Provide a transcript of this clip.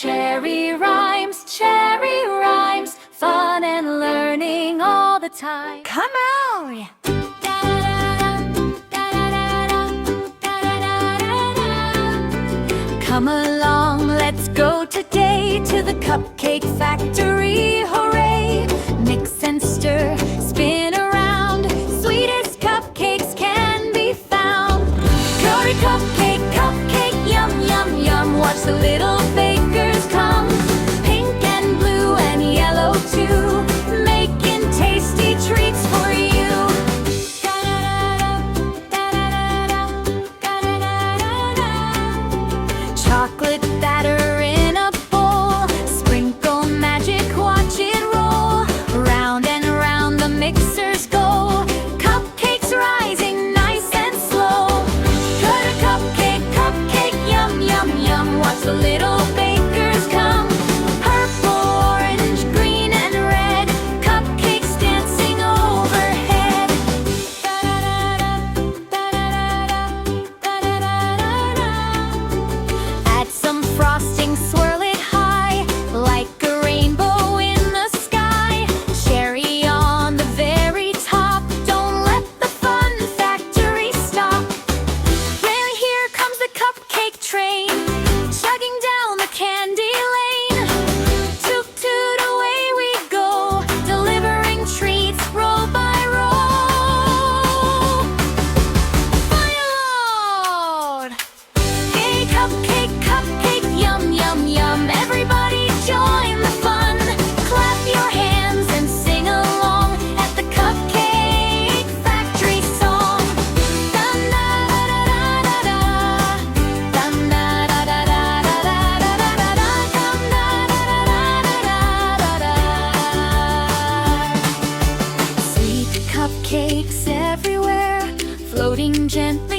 Cherry rhymes, fun and learning all the time. Come on! Come along, let's go today to the cupcake factory. Hooray! Mix and stir, spin around, sweetest cupcakes can be found. Glory cupcake, cupcake, yum, yum, yum. Watch the little bakers come, pink and blue and yellow too, making tasty treats for you. Chocolate batter in a bowl, sprinkle magic, watch it roll. Round and round the mixers go, cupcakes rising nice and slow. Cut a cupcake, cupcake, yum, yum, yum. Watch the little bakers come, purple, orange, green and red, cupcakes dancing overhead. Add some frosting, swirl it high, like a rainbow in the sky. Cherry on the very top, don't let the fun factory stop. Then here comes the cupcake train, chugging down the candy lane. Toot toot away we go, delivering treats roll by roll. Final load! Hey cupcake, cupcake, yum, yum, yum. Everybody join the fun. Clap your hands and sing along at the Cupcake Factory song. Dun da da da da da. Dun da da da da da da da da da. Dun da da da da da da da. Sweet cupcakes everywhere, floating gently